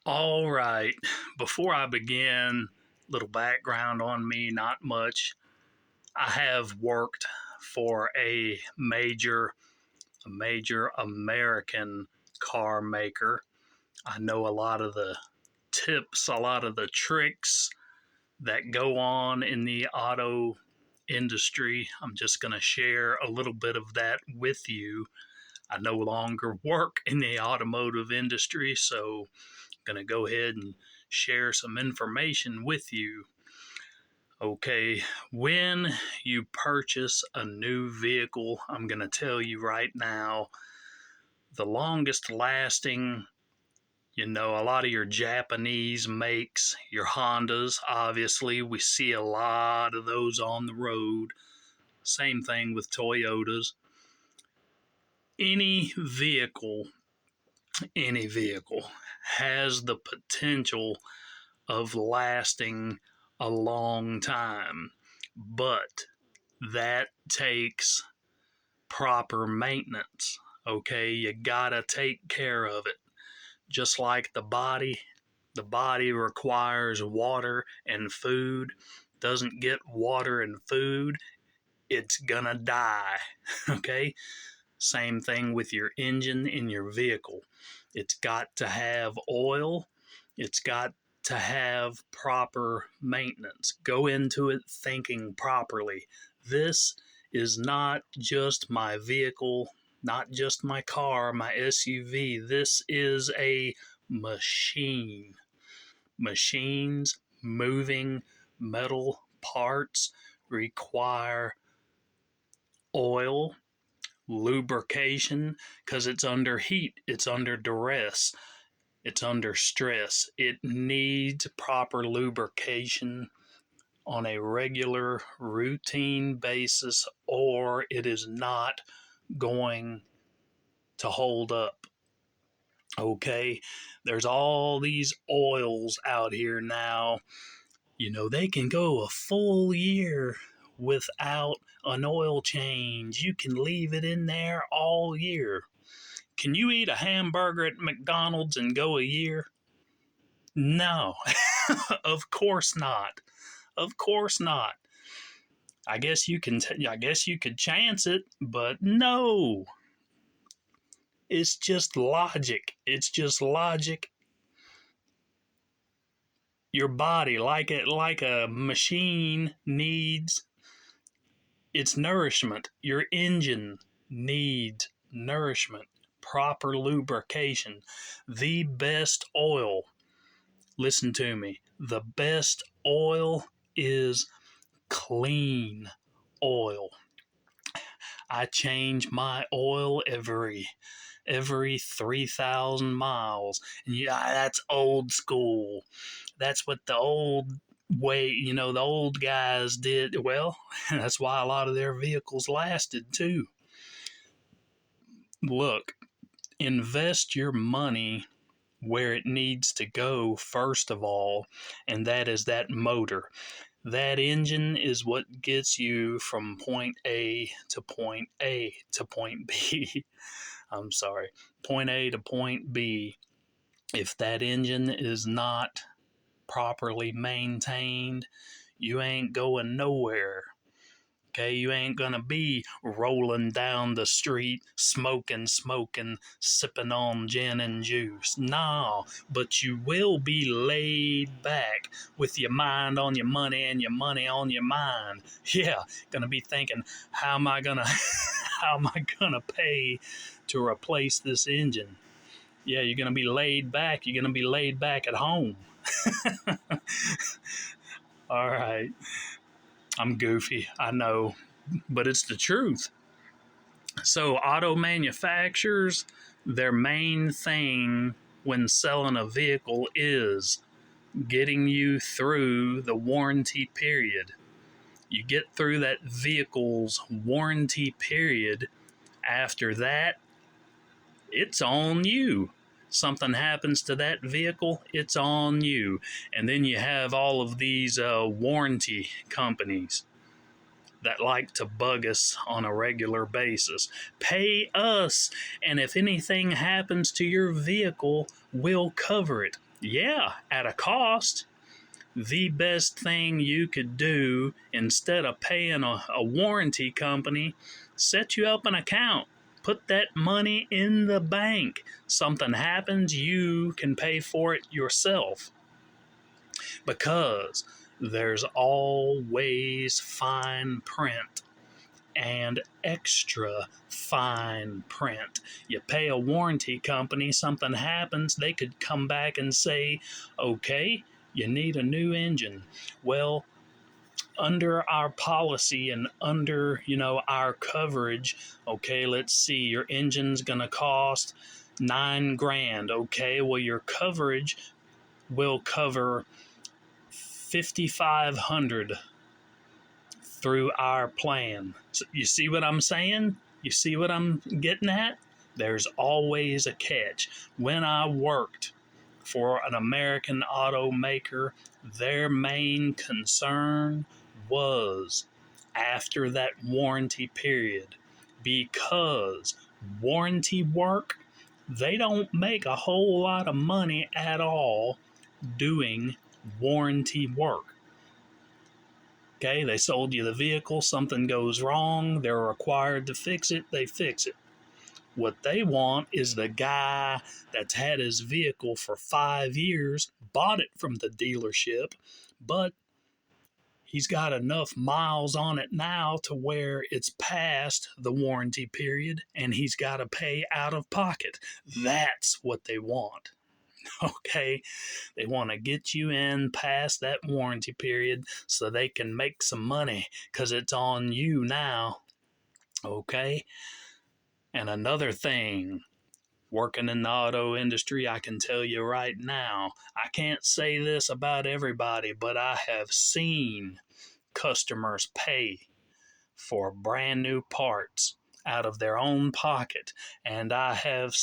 All right. Before I begin, little background on me, not much. I have worked for a major American car maker. I know a lot of the tips, a lot of the tricks that go on in the auto industry. I'm just going to share a little bit of that with you. I no longer work in the automotive industry, so going to go ahead and share some information with you. Okay, when you purchase a new vehicle, I'm going to tell you right now, the longest lasting, a lot of your Japanese makes, your Hondas, obviously, we see a lot of those on the road. Same thing with Toyotas. Any vehicle, any vehicle has the potential of lasting a long time, but that takes proper maintenance. Okay, you gotta take care of it. Just like the body requires water and food. Doesn't get water and food, it's gonna die. Okay, same thing with your engine in your vehicle. It's got to have oil, it's got to have proper maintenance. Go into it thinking properly. This is not just my vehicle, not just my car, my SUV. This is a machine. Machines, moving metal parts require oil, lubrication, because it's under heat, it's under duress, it's under stress. It needs proper lubrication on a regular, routine basis, or it is not going to hold up. Okay, there's all these oils out here now. They can go a full year without an oil change. You can leave it in there all year. Can you eat a hamburger at McDonald's and go a year? No, of course not. Of course not. I guess you could chance it, but no. It's just logic. It's just logic. Your body, like a machine, needs its nourishment. Your engine needs nourishment, proper lubrication. The best oil, listen to me, the best oil is clean oil. I change my oil every 3,000 miles. And yeah, that's old school. That's what the old way, the old guys did. Well, that's why a lot of their vehicles lasted too. Look, invest your money where it needs to go first of all, and that is that motor. That engine is what gets you from point A to point A to point B. I'm sorry, point A to point B. If that engine is not properly maintained, you ain't going nowhere. Okay, you ain't gonna be rolling down the street smoking, sipping on gin and juice. No, but you will be laid back with your mind on your money and your money on your mind. Yeah, gonna be thinking, how am I gonna pay to replace this engine? Yeah, you're gonna be laid back. You're gonna be laid back at home. All right. I'm goofy, I know, but it's the truth. So, auto manufacturers, their main thing when selling a vehicle is getting you through the warranty period. You get through that vehicle's warranty period. After that, it's on you. Something happens to that vehicle, it's on you. And then you have all of these warranty companies that like to bug us on a regular basis. Pay us, and if anything happens to your vehicle, we'll cover it. Yeah, at a cost. The best thing you could do instead of paying a warranty company, set you up an account. Put that money in the bank. Something happens, you can pay for it yourself. Because there's always fine print and extra fine print. You pay a warranty company, something happens, they could come back and say, okay, you need a new engine. Well, under our policy and under, our coverage, okay, let's see, your engine's gonna cost $9,000. Okay, well, your coverage will cover 5,500 through our plan. So you see what I'm saying? You see what I'm getting at? There's always a catch. When I worked for an American automaker, their main concern was after that warranty period, because warranty work, they don't make a whole lot of money at all doing warranty work. Okay, they sold you the vehicle, something goes wrong, they're required to fix it, they fix it. What they want is the guy that's had his vehicle for 5 years, bought it from the dealership, but he's got enough miles on it now to where it's past the warranty period and he's got to pay out of pocket. That's what they want. Okay, they want to get you in past that warranty period so they can make some money because it's on you now. Okay, and another thing, working in the auto industry, I can tell you right now, I can't say this about everybody, but I have seen customers pay for brand new parts out of their own pocket, and I have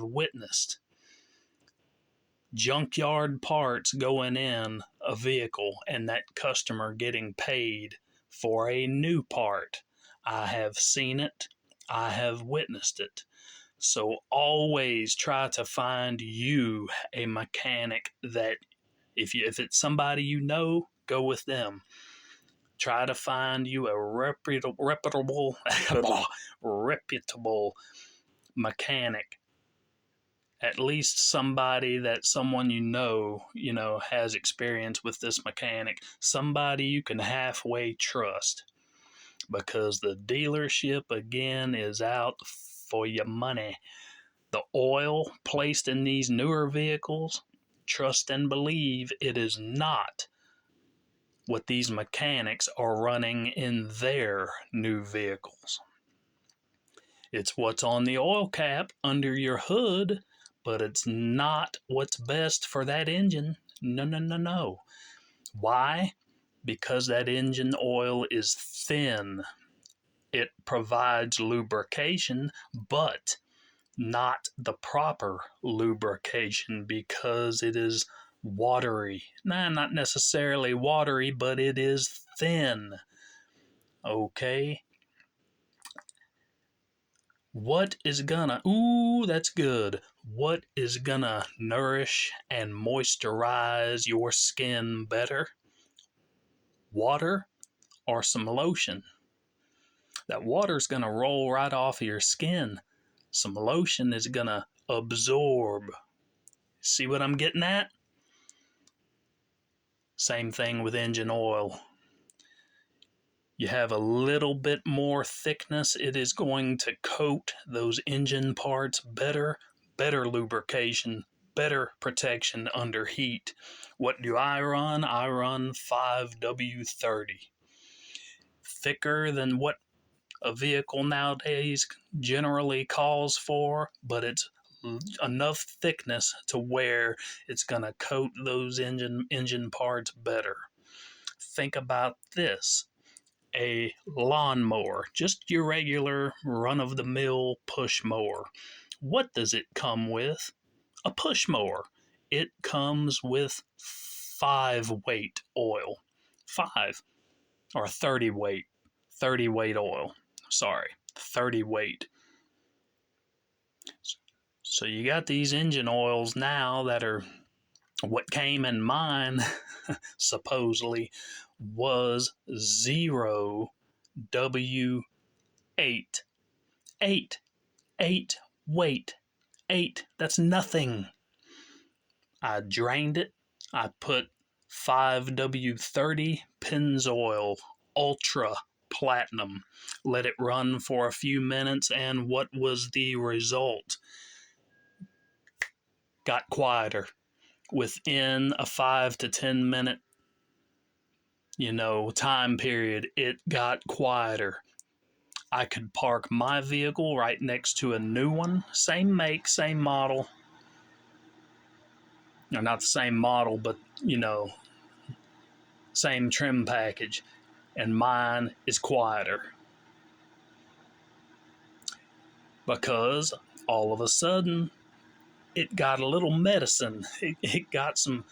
witnessed junkyard parts going in a vehicle and that customer getting paid for a new part. I have seen it. I have witnessed it. So always try to find you a mechanic that if it's somebody you know, go with them. Try to find you a reputable mechanic, at least someone has experience with this mechanic, somebody you can halfway trust, because the dealership again is out for your money. The oil placed in these newer vehicles, trust and believe it is not what these mechanics are running in their new vehicles. It's what's on the oil cap under your hood, but it's not what's best for that engine. No, no, no, no. Why? Because that engine oil is thin. It provides lubrication, but not the proper lubrication because it is watery. Nah, not necessarily watery, but it is thin. Okay? What is gonna nourish and moisturize your skin better? Water or some lotion? That water's gonna roll right off of your skin. Some lotion is gonna absorb. See what I'm getting at? Same thing with engine oil. You have a little bit more thickness, it is going to coat those engine parts better, better lubrication, better protection under heat. What do I run? I run 5W30. Thicker than what a vehicle nowadays generally calls for, but it's enough thickness to where it's going to coat those engine parts better. Think about this. A lawnmower, just your regular run-of-the-mill push mower. What does it come with? A push mower. It comes with 5-weight oil. 5 or 30 weight. 30 weight oil. Sorry, 30 weight. So you got these engine oils now that are What came in mine, supposedly, was 0W8. 8. 8. Wait. 8. That's nothing. I drained it. I put 5W30 Pennzoil Ultra Platinum. Let it run for a few minutes, and what was the result? Got quieter. Within a 5 to 10 minute, time period, it got quieter. I could park my vehicle right next to a new one, same make, same model. No, not the same model, but same trim package, and mine is quieter because all of a sudden it got a little medicine. It got some,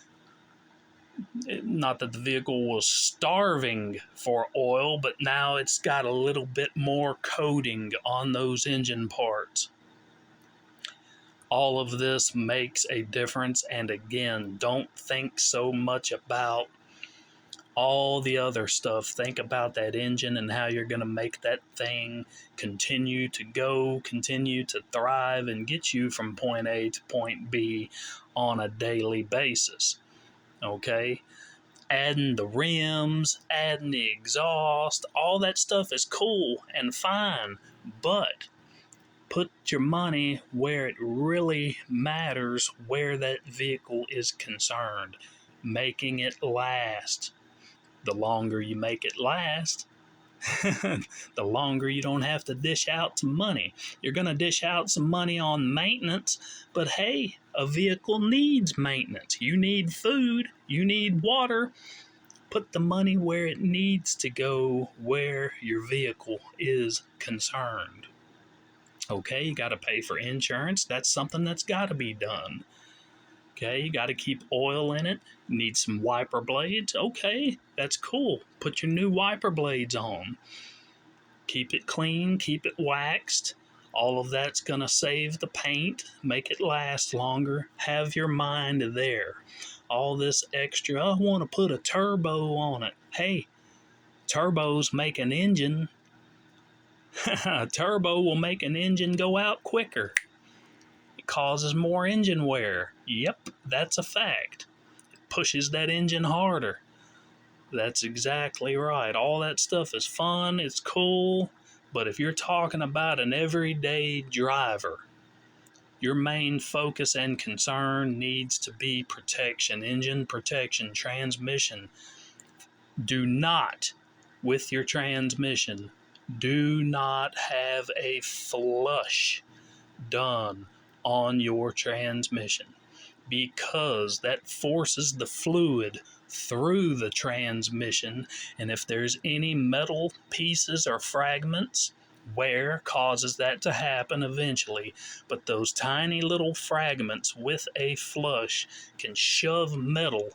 not that the vehicle was starving for oil, but now it's got a little bit more coating on those engine parts. All of this makes a difference, and again, don't think so much about all the other stuff. Think about that engine and how you're going to make that thing continue to go, continue to thrive, and get you from point A to point B on a daily basis. Okay? Adding the rims, adding the exhaust, all that stuff is cool and fine, but put your money where it really matters, where that vehicle is concerned, making it last. The longer you make it last, the longer you don't have to dish out some money. You're going to dish out some money on maintenance, but hey, a vehicle needs maintenance. You need food, you need water. Put the money where it needs to go, where your vehicle is concerned. Okay, you got to pay for insurance. That's something that's got to be done. Okay, you got to keep oil in it. Need some wiper blades. Okay, that's cool. Put your new wiper blades on. Keep it clean, keep it waxed. All of that's going to save the paint, make it last longer. Have your mind there. All this extra, I want to put a turbo on it. Hey, turbos make an engine. A turbo will make an engine go out quicker. It causes more engine wear. Yep, that's a fact. It pushes that engine harder. That's exactly right. All that stuff is fun, it's cool, but if you're talking about an everyday driver, your main focus and concern needs to be protection, engine protection, transmission. Do not, with your transmission, do not have a flush done on your transmission, because that forces the fluid through the transmission, and if there's any metal pieces or fragments, wear causes that to happen eventually. But those tiny little fragments with a flush can shove metal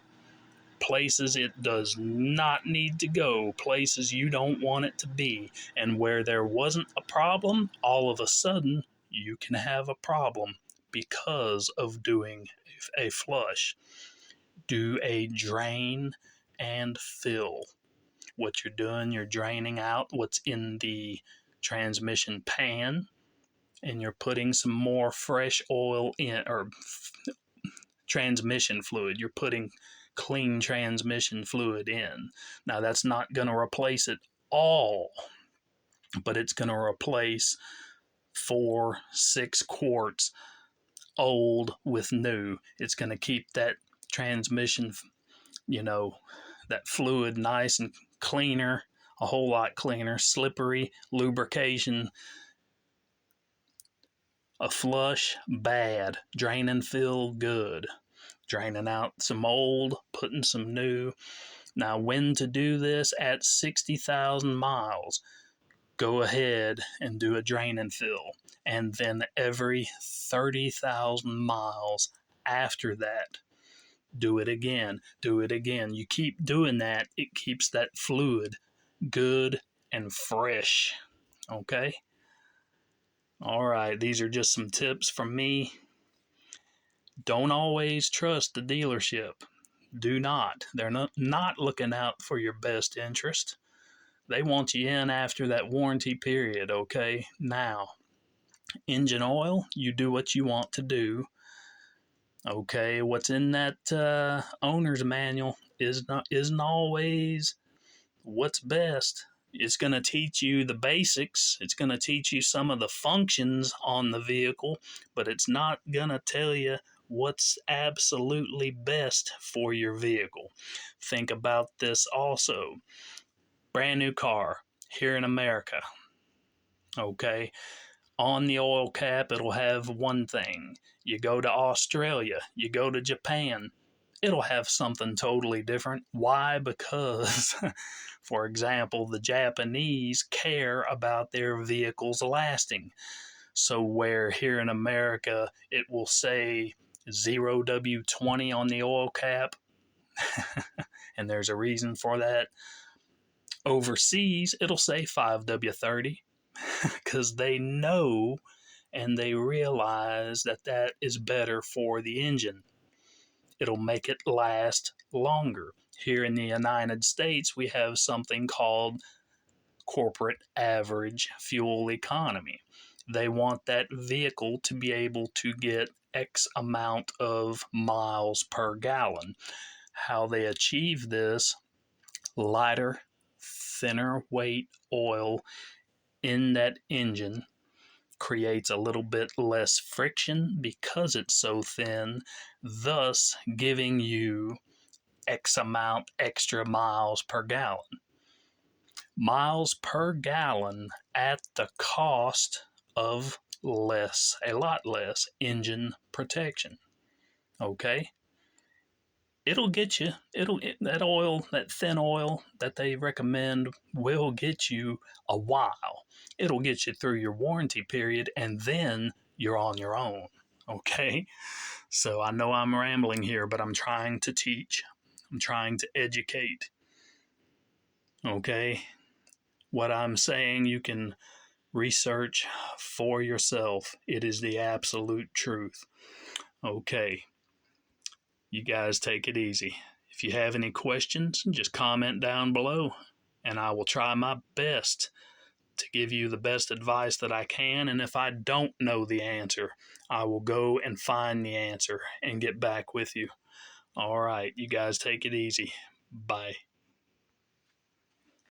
places it does not need to go, places you don't want it to be. And where there wasn't a problem, all of a sudden you can have a problem because of doing a flush. Do a drain and fill. What you're doing, you're draining out what's in the transmission pan, and you're putting some more fresh oil in, or transmission fluid. You're putting clean transmission fluid in. Now, that's not going to replace it all, but it's going to replace 4-6 quarts old with new. It's going to keep that transmission, that fluid nice and cleaner, a whole lot cleaner, slippery, lubrication. A flush, bad. Drain and fill, good. Draining out some old, putting some new. Now, when to do this? At 60,000 miles, go ahead and do a drain and fill. And then every 30,000 miles after that, do it again. Do it again. You keep doing that, it keeps that fluid good and fresh. Okay? All right, these are just some tips from me. Don't always trust the dealership. Do not. They're not looking out for your best interest. They want you in after that warranty period, okay? Now, engine oil, you do what you want to do. Okay, what's in that owner's manual isn't always what's best. It's going to teach you the basics. It's going to teach you some of the functions on the vehicle, but it's not going to tell you what's absolutely best for your vehicle. Think about this also. Brand new car here in America. Okay, on the oil cap, it'll have one thing. You go to Australia, you go to Japan, it'll have something totally different. Why? Because, for example, the Japanese care about their vehicles lasting. So, where here in America it will say 0W20 on the oil cap, and there's a reason for that. Overseas, it'll say 5W30 because they know and they realize that that is better for the engine. It'll make it last longer. Here in the United States, we have something called corporate average fuel economy. They want that vehicle to be able to get X amount of miles per gallon. How they achieve this: lighter, thinner weight oil in that engine creates a little bit less friction because it's so thin, thus giving you X amount extra miles per gallon. Miles per gallon at the cost of a lot less engine protection. Okay? It'll get you, that thin oil that they recommend will get you a while. It'll get you through your warranty period, and then you're on your own. Okay? So I know I'm rambling here, but I'm trying to teach. I'm trying to educate. Okay? What I'm saying, you can research for yourself. It is the absolute truth. Okay. You guys take it easy. If you have any questions, just comment down below, and I will try my best to give you the best advice that I can. And if I don't know the answer, I will go and find the answer and get back with you. All right, you guys take it easy. Bye.